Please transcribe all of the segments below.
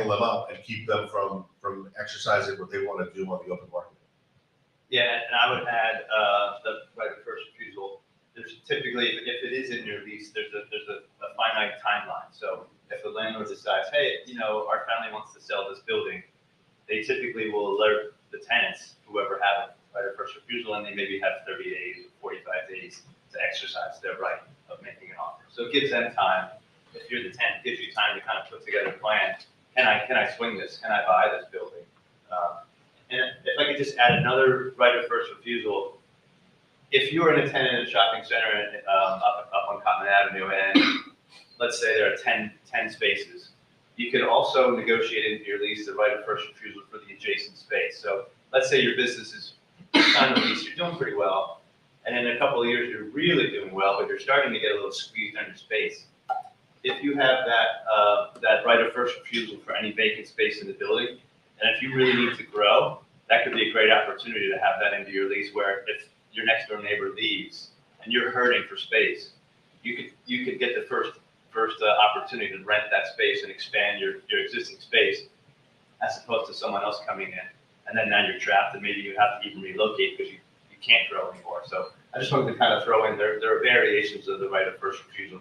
strangle them up and keep them from exercising what they want to do on the open market. Yeah, and I would add the right of first refusal. There's typically, if it is in your lease, there's a finite timeline. So if the landlord decides, hey, our family wants to sell this building, they typically will alert the tenants, whoever have right of first refusal, and they maybe have 30 days or 45 days to exercise their right of making an offer. So it gives them time. If you're the tenant, it gives you time to kind of put together a plan. Can I swing this? Can I buy this building? And if I could just add another right of first refusal, if you are in a tenant in a shopping center up on Cotton Avenue, and let's say there are 10 spaces, you could also negotiate into your lease the right of first refusal for the adjacent space. So let's say your business is signed the lease, you're doing pretty well, and in a couple of years you're really doing well, but you're starting to get a little squeezed on your space. If you have that right of first refusal for any vacant space in the building, and if you really need to grow, that could be a great opportunity to have that into your lease, where if your next door neighbor leaves and you're hurting for space, you could get the first opportunity to rent that space and expand your existing space, as opposed to someone else coming in, and then now you're trapped, and maybe you have to even relocate because you can't grow anymore. So I just wanted to kind of throw in there are variations of the right of first refusal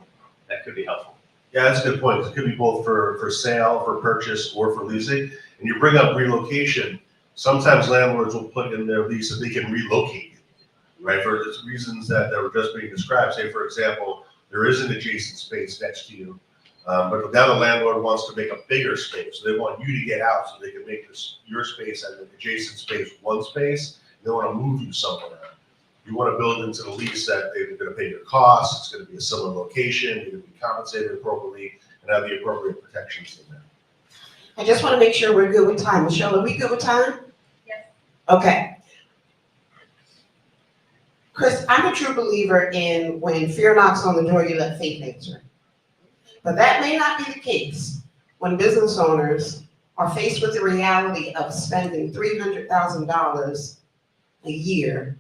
that could be helpful. Yeah, that's a good point. It could be both for sale, for purchase, or for leasing. And you bring up relocation. Sometimes landlords will put in their lease that they can relocate you, right? For the reasons that were just being described. Say, for example, there is an adjacent space next to you, but now the landlord wants to make a bigger space. So they want you to get out so they can make your space and the adjacent space one space. They want to move you somewhere. You want to build into the lease that they're going to pay your costs. It's going to be a similar location. You're going to be compensated appropriately and have the appropriate protections in there. I just want to make sure we're good with time. Michelle, are we good with time? Yes. Okay. Chris, I'm a true believer in when fear knocks on the door, you let faith answer. But that may not be the case when business owners are faced with the reality of spending $300,000 a year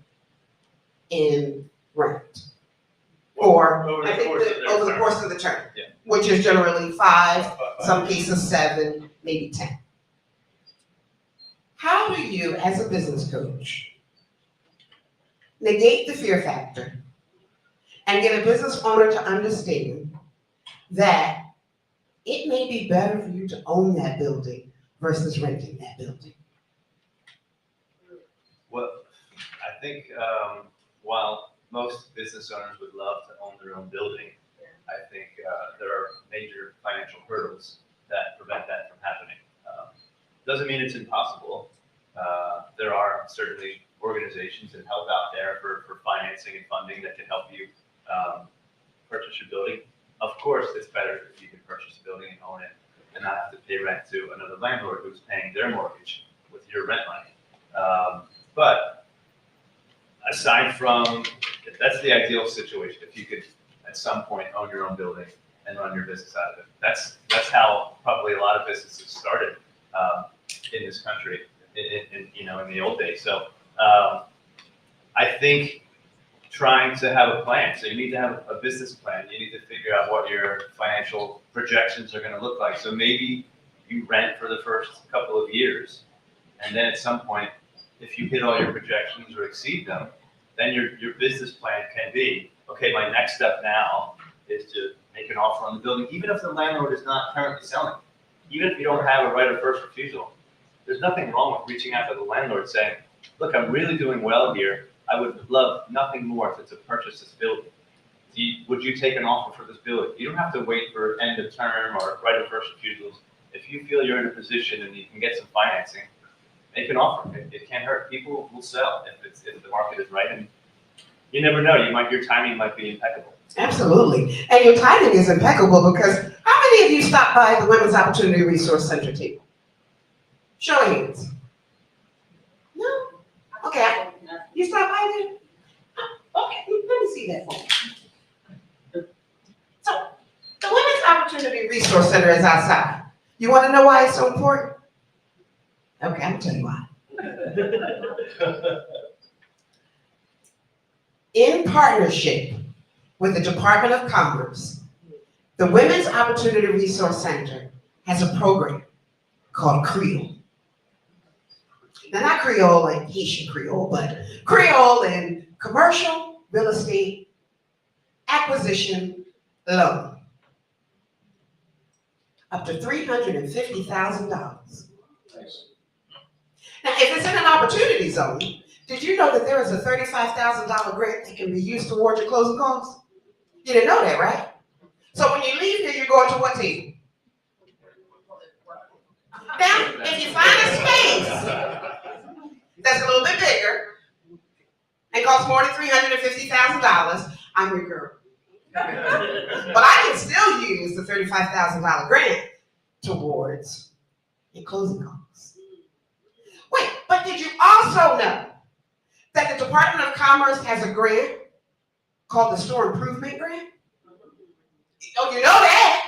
in rent. Or Over I the think course of that their over the term. course of the term, Yeah. which is generally 5, some cases 7, maybe 10. How do you, as a business coach, negate the fear factor and get a business owner to understand that it may be better for you to own that building versus renting that building? Well, I think while most business owners would love to own their own building, I think there are major financial hurdles that prevent that from happening. Doesn't mean it's impossible. There are certainly organizations and help out there for financing and funding that can help you purchase your building. Of course, it's better if you can purchase a building and own it and not have to pay rent to another landlord who's paying their mortgage with your rent money. But aside from, that's the ideal situation, if you could at some point own your own building and run your business out of it. That's how probably a lot of businesses started in this country in the old days. So I think trying to have a plan. So you need to have a business plan. You need to figure out what your financial projections are going to look like. So maybe you rent for the first couple of years, and then at some point, if you hit all your projections or exceed them, then your business plan can be, okay, my next step now is to make an offer on the building, even if the landlord is not currently selling. Even if you don't have a right of first refusal, there's nothing wrong with reaching out to the landlord saying, look, I'm really doing well here. I would love nothing more to purchase this building. Would you take an offer for this building? You don't have to wait for end of term or right of first refusals. If you feel you're in a position and you can get some financing, make an offer. It can't hurt. People will sell if the market is right. And you never know. Your timing might be impeccable. Absolutely. And your timing is impeccable because how many of you stopped by the Women's Opportunity Resource Center table? Show of hands. No? Okay. You stopped by there? Okay, let me see that for you. So, the Women's Opportunity Resource Center is outside. You want to know why it's so important? Okay, I'm going to tell you why. In partnership with the Department of Commerce, the Women's Opportunity Resource Center has a program called Creole. Now, not Creole like Haitian Creole, but Creole in commercial real estate acquisition loan. Up to $350,000. Now, if it's in an opportunity zone, did you know that there is a $35,000 grant that can be used towards your closing costs? You didn't know that, right? So when you leave here, you're going to what team? Now, if you find a space that's a little bit bigger and costs more than $350,000, I'm your girl. But I can still use the $35,000 grant towards your closing costs. Wait, but did you also know that the Department of Commerce has a grant called the Store Improvement Grant? Oh, you know that.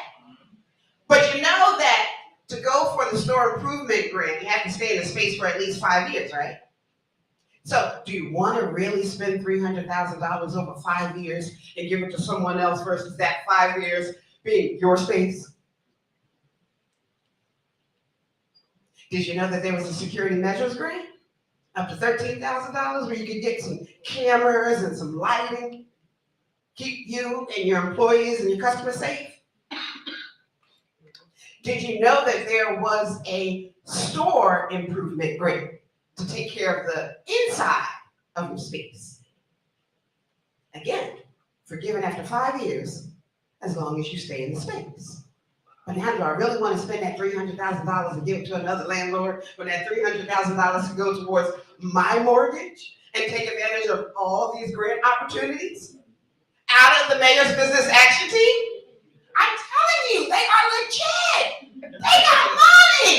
But you know that to go for the Store Improvement Grant, you have to stay in the space for at least 5 years, right? So do you want to really spend $300,000 over 5 years and give it to someone else versus that 5 years being your space? Did you know that there was a security measures grant up to $13,000 where you could get some cameras and some lighting, keep you and your employees and your customers safe? Did you know that there was a store improvement grant to take care of the inside of your space? Again, forgiven after 5 years, as long as you stay in the space. But now, do I really want to spend that $300,000 and give it to another landlord when that $300,000 can go towards my mortgage and take advantage of all these grant opportunities out of the mayor's business action team? I'm telling you, they are legit. They got money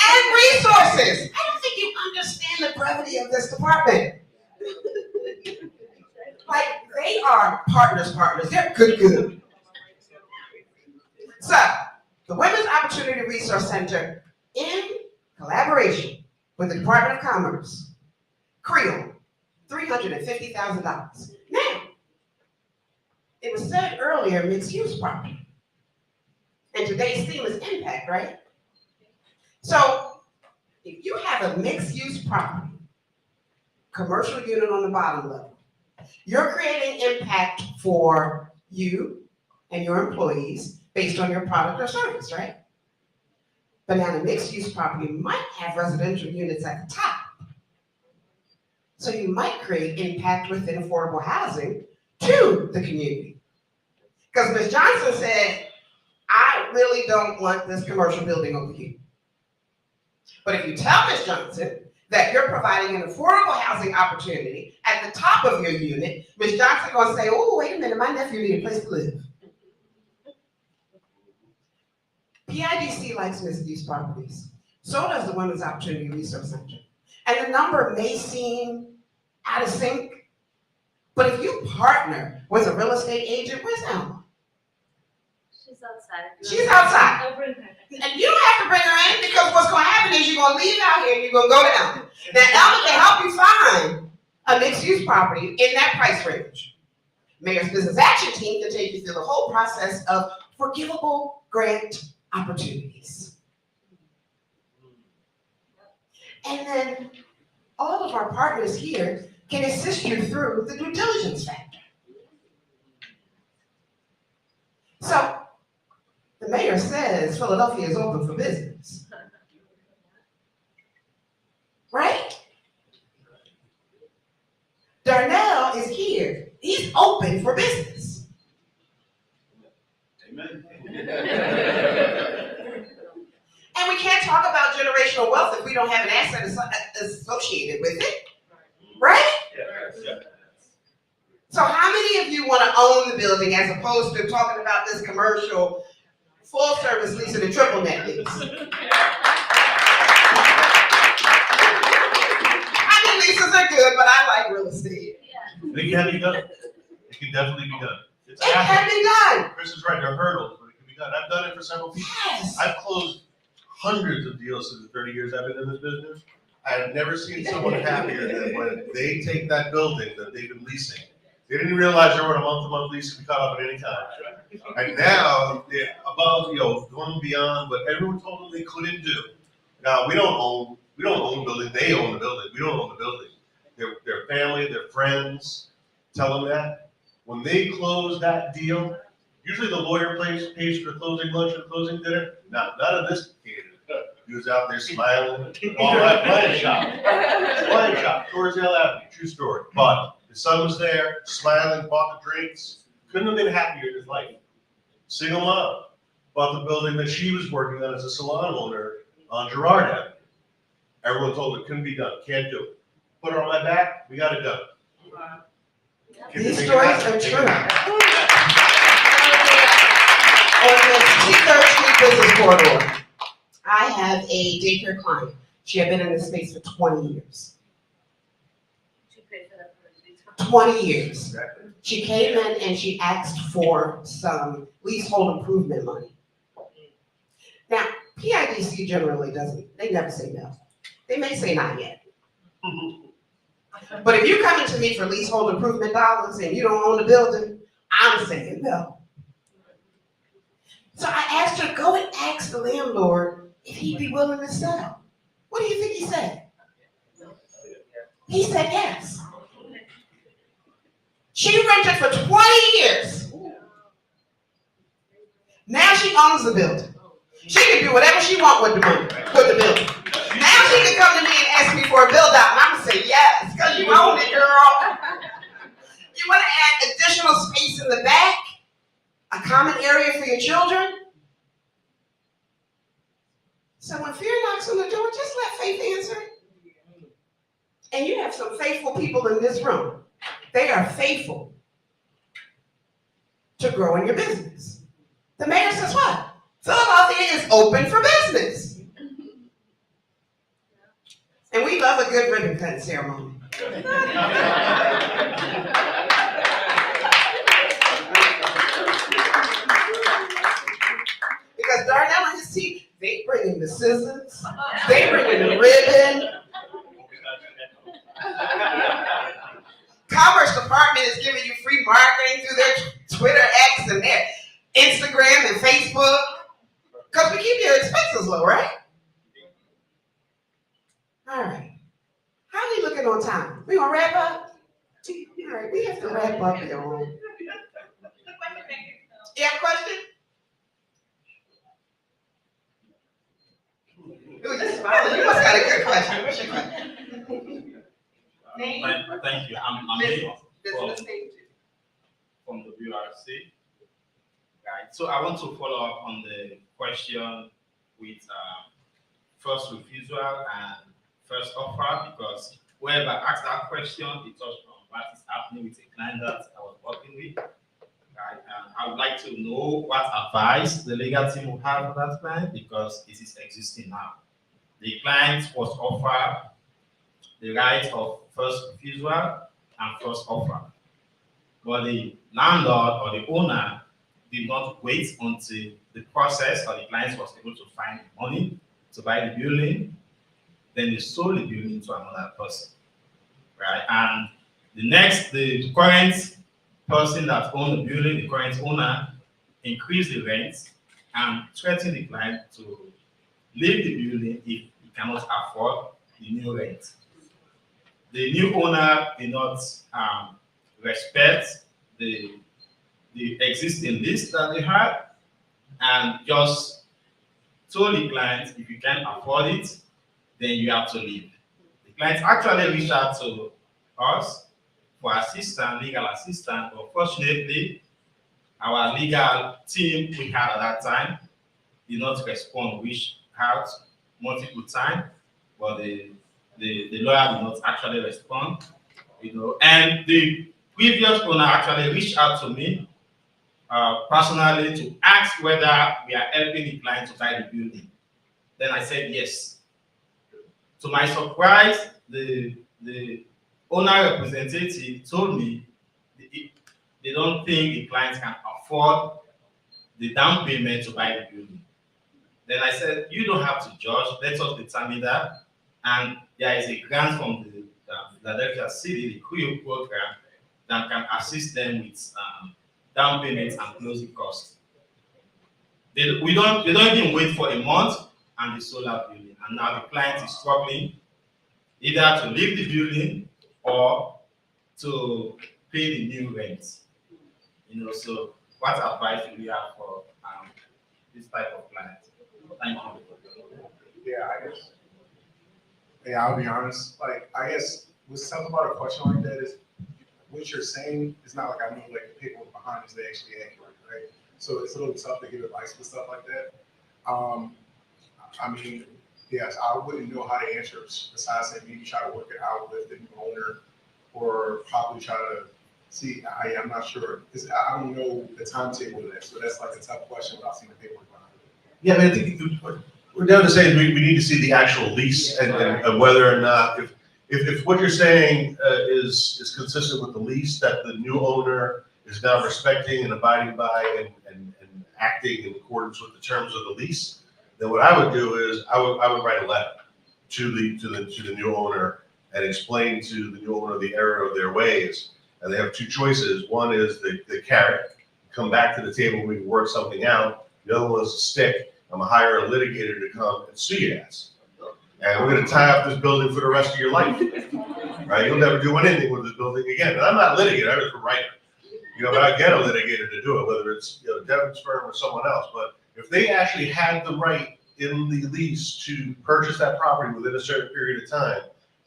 and resources. I don't think you understand the brevity of this department. Like, they are partners. They're good. So, the Women's Opportunity Resource Center, in collaboration with the Department of Commerce, Creole, $350,000. Now, it was said earlier, mixed-use property. And today's theme is impact, right? So, if you have a mixed-use property, commercial unit on the bottom level, you're creating impact for you and your employees based on your product or service, right? But now the mixed-use property might have residential units at the top. So you might create impact within affordable housing to the community. Because Ms. Johnson said, I really don't want this commercial building over here. But if you tell Ms. Johnson that you're providing an affordable housing opportunity at the top of your unit, Ms. Johnson gonna say, oh, wait a minute, my nephew needs a place to live. PIDC likes mixed-use properties. So does the Women's Opportunity Resource Center. And the number may seem out of sync, but if you partner with a real estate agent, where's Alma? She's outside. And you don't have to bring her in because what's going to happen is you're going to leave out here and you're going to go down. Now, Alma can help you find a mixed-use property in that price range. Mayor's Business Action Team can take you through the whole process of forgivable grant opportunities. And then all of our partners here can assist you through the due diligence factor. So, the mayor says Philadelphia is open for business. Right? Darnell is here. He's open for business. Amen. And we can't talk about generational wealth if we don't have an asset associated with it. Right? Yeah. So how many of you want to own the building as opposed to talking about this commercial full service leasing and triple net lease? I mean, leases are good, but I like real estate. It can be done. It can definitely be done. It's It can be done. Chris is right, there are hurdles, but it can be done. I've done it for several people. Yes. I've closed hundreds of deals in the 30 years I've been in this business. I have never seen someone happier than when they take that building that they've been leasing. They didn't realize they were on a month-to-month lease to be caught up at any time. And now they're above, going beyond what everyone told them they couldn't do. Now we don't own building. They own the building. We don't own the building. Their family, their friends, tell them that when they close that deal, usually the lawyer pays for the closing lunch and closing dinner. None of this kid. He was out there smiling. All right, wine shop, Torresdale Avenue, true story. But his son was there, smiling, bought the drinks. Couldn't have been happier in his life. Single mom, bought the building that she was working on as a salon owner on Girard Avenue. Everyone told her it couldn't be done, can't do it. Put her on my back, we got it done. These stories are true. On the 63rd Street Business Corridor, I have a daycare client. She had been in this space for 20 years. 20 years. Exactly. She came in and she asked for some leasehold improvement money. Now, PIDC generally they never say no. They may say not yet. But if you're coming to me for leasehold improvement dollars and you don't own the building, I'm saying no. So I asked her, go and ask the landlord if he'd be willing to sell. What do you think he said? He said yes. She rented for 20 years. Now she owns the building. She can do whatever she wants with the money, with the building. Now she can come to me and ask me for a build out, and I'm gonna say yes, because you own it, girl. You want to add additional space in the back? A common area for your children? So when fear knocks on the door, just let faith answer it. And you have some faithful people in this room. They are faithful to grow in your business. The mayor says what? Philadelphia is open for business. And we love a good ribbon cutting ceremony. Because Darnell and his team, they bring in the scissors, they bring in the ribbon. Commerce Department is giving you free marketing through their Twitter, X, and their Instagram and Facebook. Because we keep your expenses low, right? All right. How are we looking on time? We gonna wrap up? All right, we have to wrap up, y'all. You have a question? Ooh, you smiling. You must got a good question. What's your question? Name? Thank you. I'm Business from name. the WRC. Right. So I want to follow up on the question with first refusal and first offer, because whoever asked that question, it touched on what is happening with a client that I was working with. Right. And I would like to know what advice the legal team will have for that client, because it is existing now. The client was offered the right of first refusal and first offer, but the landlord or the owner did not wait until the process or the client was able to find the money to buy the building. Then they sold the building to another person, right? And the current person that owned the building, the current owner, increased the rent and threatened the client to leave the building if he cannot afford the new rent. The new owner did not respect the existing lease that they had and just told the client, if you can't afford it, then you have to leave. The client actually reached out to us for legal assistance, but fortunately, our legal team we had at that time did not respond. We reached out multiple times, but the lawyer did not actually respond, and the previous owner actually reached out to me personally to ask whether we are helping the client to buy the building. Then I said yes. To my surprise, the owner representative told me they don't think the client can afford the down payment to buy the building. Then I said, you don't have to judge, let us determine that. And there is a grant from the Philadelphia City, the CREO program, that can assist them with down payments and closing costs. They don't even wait for a month and they sold out building. And now the client is struggling either to leave the building or to pay the new rent. So what advice do we have for this type of client? Thank you. Yeah, I guess. Yeah, I'll be honest. Like, I guess what's tough about a question like that is what you're saying is not like I know like the paperwork behind is actually accurate, right? So it's a little tough to give advice with stuff like that. I mean, yes, I wouldn't know how to answer besides saying maybe try to work it out with the new owner or probably try to see. I'm not sure. I don't know the timetable of that, so that's like a tough question without seeing the paperwork behind it. Yeah, I mean, I think what we're down to say is we need to see the actual lease and whether or not, if what you're saying is consistent with the lease, that the new owner is now respecting and abiding by and acting in accordance with the terms of the lease, then what I would do is I would write a letter to the new owner and explain to the new owner the error of their ways. And they have two choices. One is the carrot, come back to the table, we can work something out. The other one is a stick. I'm gonna hire a litigator to come and sue your ass. And we're gonna tie up this building for the rest of your life, right? You'll never do anything with this building again. And I'm not a litigator, I'm just a writer. But I get a litigator to do it, whether it's Devin's firm or someone else. But if they actually had the right in the lease to purchase that property within a certain period of time,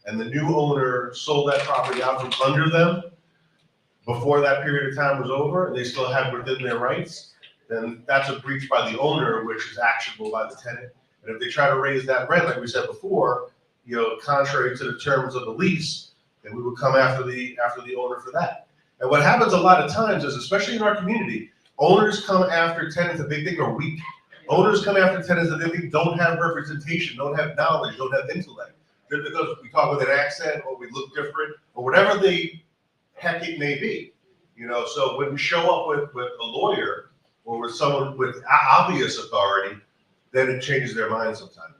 and the new owner sold that property out from under them before that period of time was over, and they still had within their rights, then that's a breach by the owner, which is actionable by the tenant. And if they try to raise that rent, like we said before, contrary to the terms of the lease, then we would come after the owner for that. And what happens a lot of times is, especially in our community, owners come after tenants that they think are weak. Owners come after tenants that they think don't have representation, don't have knowledge, don't have intellect. Just because we talk with an accent or we look different or whatever the heck it may be. So when we show up with a lawyer or with someone with obvious authority, then it changes their mind sometimes.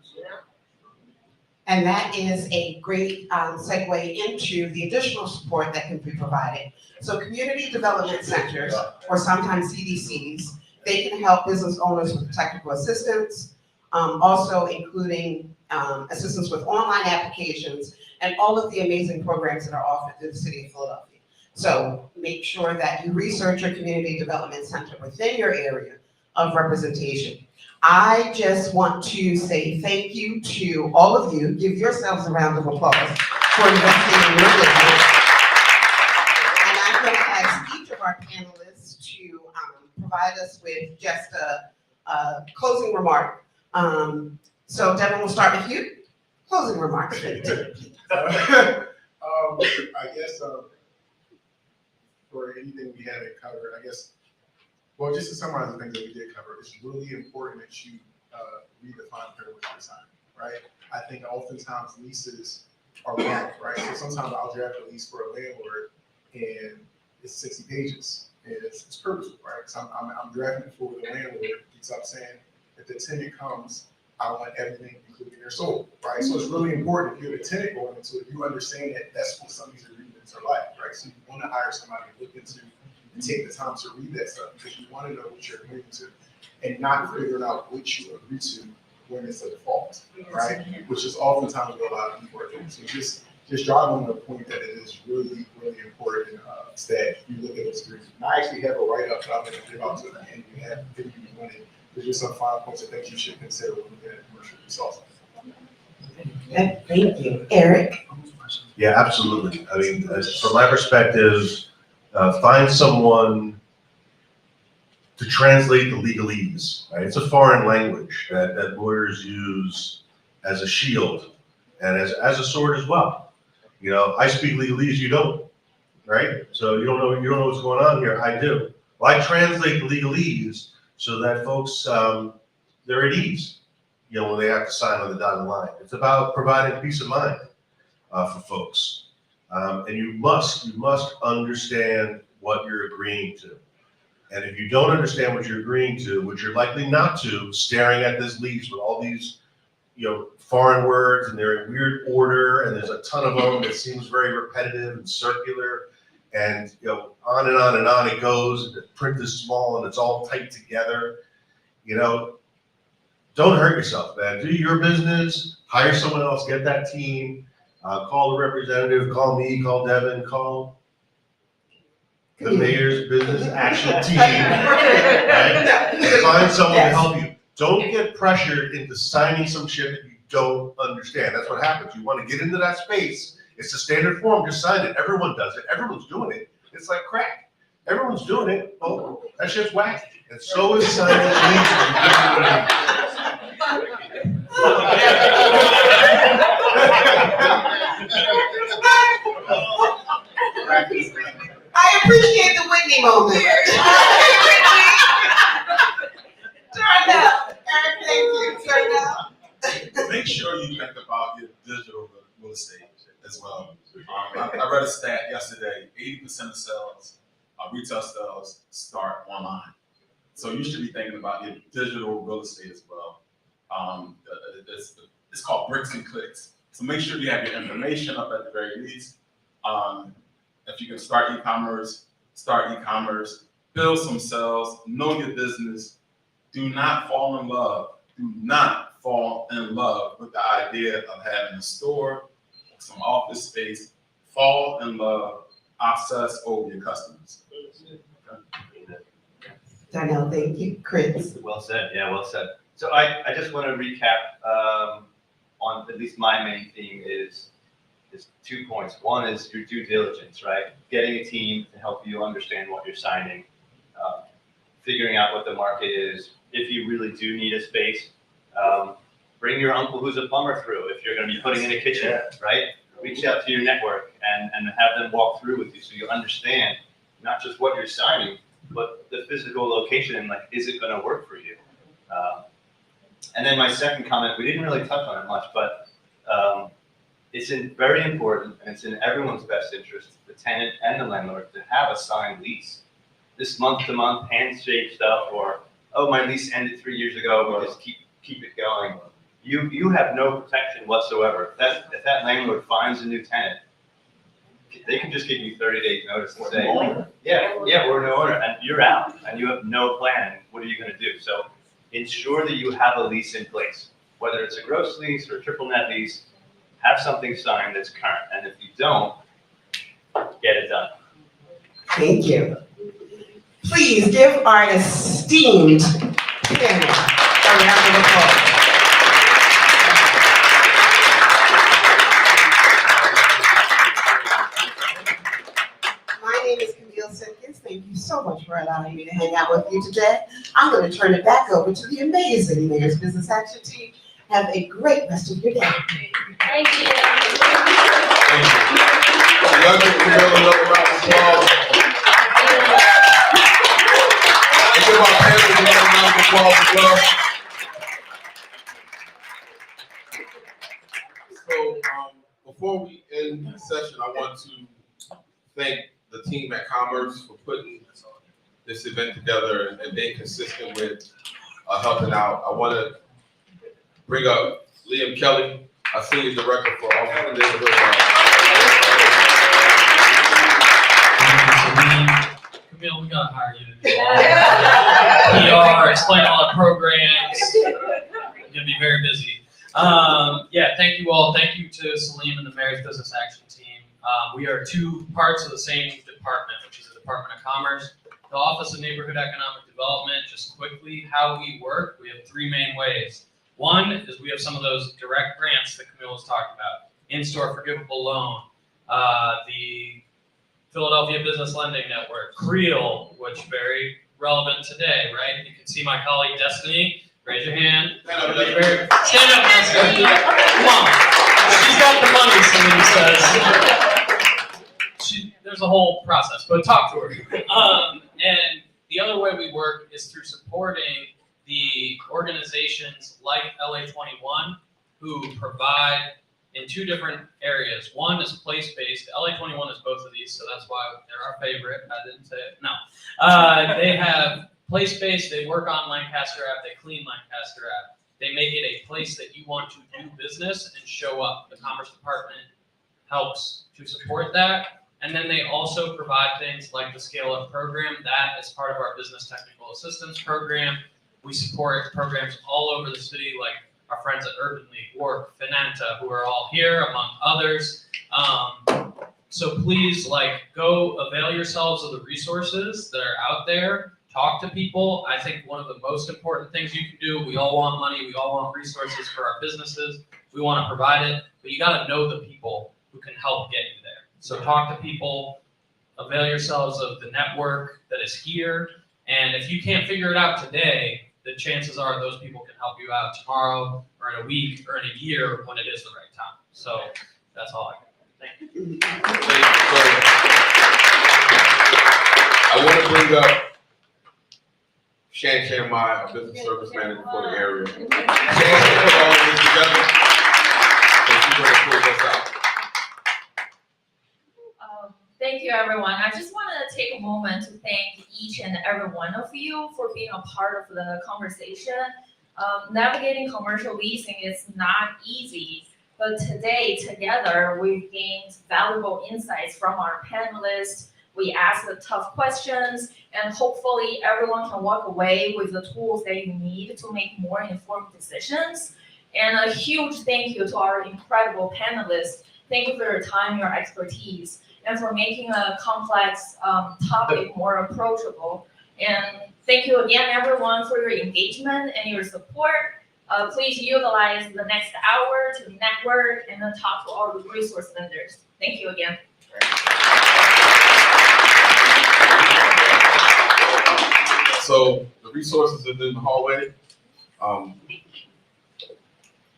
And that is a great segue into the additional support that can be provided. So community development centers, or sometimes CDCs, they can help business owners with technical assistance, also including assistance with online applications and all of the amazing programs that are offered through the city of Philadelphia. So make sure that you research your community development center within your area of representation. I just want to say thank you to all of you. Give yourselves a round of applause for investing in your business. And I'm going to ask each of our panelists to provide us with just a closing remark. So Devin, we'll start with you. Closing remarks. I guess for anything we haven't covered, well, just to summarize the things that we did cover, it's really important that you redefine privilege design, right? I think oftentimes leases are long, right? So sometimes I'll draft a lease for a landlord and it's 60 pages and it's purposeful, right? So I'm drafting it for the landlord because I'm saying if the tenant comes, I want everything including their soul, right? So it's really important if you're the tenant going into it, you understand that that's what some of these agreements are like, right? So you want to hire somebody to look into and take the time to read that stuff because you want to know what you're agreeing to and not figuring out what you agree to when it's a default, right? Which is oftentimes what a lot of people are doing. So just drive on the point that it is really, really important that you look at those agreements. And I actually have a write-up that I'm going to give out to the end. You have 50 minutes. There's just some 5 points of things you should consider when looking at commercial lease also. Thank you. Eric? Yeah, absolutely. I mean, from my perspective, find someone to translate the legalese, right? It's a foreign language that lawyers use as a shield and as a sword as well. I speak legalese, you don't, right? So you don't know what's going on here. I do. Well, I translate the legalese so that folks, they're at ease, when they have to sign on the dotted line. It's about providing peace of mind for folks. And you must understand what you're agreeing to. And if you don't understand what you're agreeing to, which you're likely not to, staring at this lease with all these, foreign words and they're in weird order and there's a ton of them, it seems very repetitive and circular. and, you know, on and on and on it goes, and the print is small and it's all tight together, you know, don't hurt yourself, man. Do your business, hire someone else, get that team, call the representative, call me, call Devin, call the mayor's business action team, right? And find someone to help you. Don't get pressured into signing some shit that you don't understand. That's what happens. You want to get into that space. It's a standard form. Just sign it. Everyone does it. Everyone's doing it. It's like crack. Everyone's doing it. Oh, that shit's whack. And so is signing I appreciate the Whitney moment. Darnell, Eric, thank you. Darnell. Make sure you think about your digital real estate as well. I read a stat yesterday, 80% of sales, retail sales start online. So you should be thinking about your digital real estate as well. It's called bricks and clicks. So make sure you have your information up at the very least. If you can start e-commerce, build some sales, know your business. Do not fall in love. Do not fall in love with the idea of having a store, some office space. Fall in love, obsess over your customers. Darnell, thank you. Chris. Well said, yeah, well said. So I just want to recap on at least my main theme is 2 points. One is your due diligence, right? Getting a team to help you understand what you're signing, figuring out what the market is. If you really do need a space, bring your uncle who's a plumber through. If you're going to be putting in a kitchen, right? Reach out to your network and have them walk through with you so you understand not just what you're signing, but the physical location and like, is it going to work for you? And then my second comment, we didn't really touch on it much, but it's very important and it's in everyone's best interest, the tenant and the landlord, to have a signed lease. This month-to-month handshake stuff, or oh, my lease ended 3 years ago, we just keep it going. You have no protection whatsoever. If that landlord finds a new tenant, they can just give you 30 days notice and say, yeah, we're no owner, and you're out, and you have no plan. What are you going to do? So ensure that you have a lease in place, whether it's a gross lease or a triple net lease. Have something signed that's current, and if you don't, get it done. Thank you. Please give our esteemed panel a round of applause. My name is Camille Simpkins. Thank you so much for allowing me to hang out with you today. I'm going to turn it back over to the amazing Mayor's Business Action Team. Have a great rest of your day. Thank you. Y'all give Camille another round of applause. And give our panelists another round of applause as well. So, before we end the session, I want to thank the team at Commerce for putting this event together and being consistent with helping out. I want to bring up Liam Kelly, our Senior Director for Office of Neighborhood. Camille, we gotta hire you to do all PR, explain all the programs. You're gonna be very busy. Yeah, thank you all. Thank you to Salim and the Mayor's Business Action Team. We are two parts of the same department, which is the Department of Commerce. The Office of Neighborhood Economic Development, just quickly, how we work, we have 3 main ways. One is we have some of those direct grants that Camille was talking about. In-store forgivable loan, the Philadelphia Business Lending Network, CREAL, which very relevant today, right? You can see my colleague Destiny. Raise your hand. Stand up, Destiny. Come on. She's got the money, Celine says. There's a whole process, but talk to her. And the other way we work is through supporting the organizations like LA21 who provide in 2 different areas. One is place-based. LA21 is both of these, so that's why they're our favorite. I didn't say it. No. They have place-based. They work on Lancaster Ave. They clean Lancaster Ave. They make it a place that you want to do business and show up. The Commerce Department helps to support that. And then they also provide things like the Scale Up program. That is part of our business technical assistance program. We support programs all over the city, like our friends at Urban League, Work, Finanta, who are all here, among others. So please, go avail yourselves of the resources that are out there. Talk to people. I think one of the most important things you can do, we all want money, we all want resources for our businesses. We want to provide it, but you got to know the people who can help get you there. So talk to people, avail yourselves of the network that is here. And if you can't figure it out today, the chances are those people can help you out tomorrow or in a week or in a year when it is the right time. So that's all I got. Thank you. I want to bring up Shan my our business service manager for the area. Shan, put all of this together. So she's going to close us out. Thank you, everyone. I just want to take a moment to thank each and every one of you for being a part of the conversation. Navigating commercial leasing is not easy, but today, together, we've gained valuable insights from our panelists. We asked the tough questions, and hopefully everyone can walk away with the tools they need to make more informed decisions. And a huge thank you to our incredible panelists. Thank you for your time, your expertise, and for making a complex topic more approachable. And thank you again, everyone, for your engagement and your support. Please utilize the next hour to network and then talk to all the resource vendors. Thank you again. So the resources are in the hallway.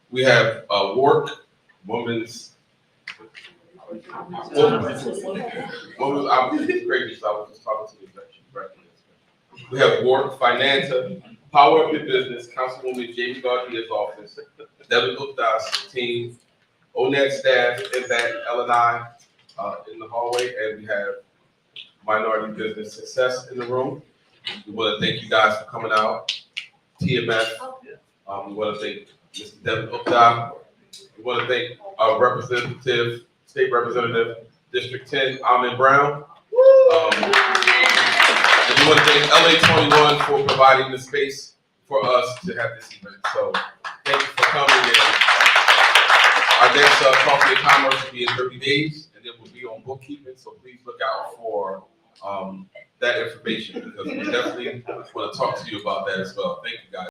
We have work, women's. Women's, I'm great, so I was just talking to the executive. We have work, Finanta, Power Up Your Business, Councilwoman Jamie Gardia's office, Devin Gupta's team, ONET staff, Impact, L&I in the hallway, and we have Minority Business Success in the room. We want to thank you guys for coming out. TMF, we want to thank Mr. Devin Gupta. We want to thank our representative, State Representative, District 10, Amin Brown. And we want to thank LA 21 for providing the space for us to have this event. So thank you for coming in. Our next Coffee and Commerce will be in 30 days, and it will be on bookkeeping. So please look out for that information, because we definitely want to talk to you about that as well. Thank you, guys.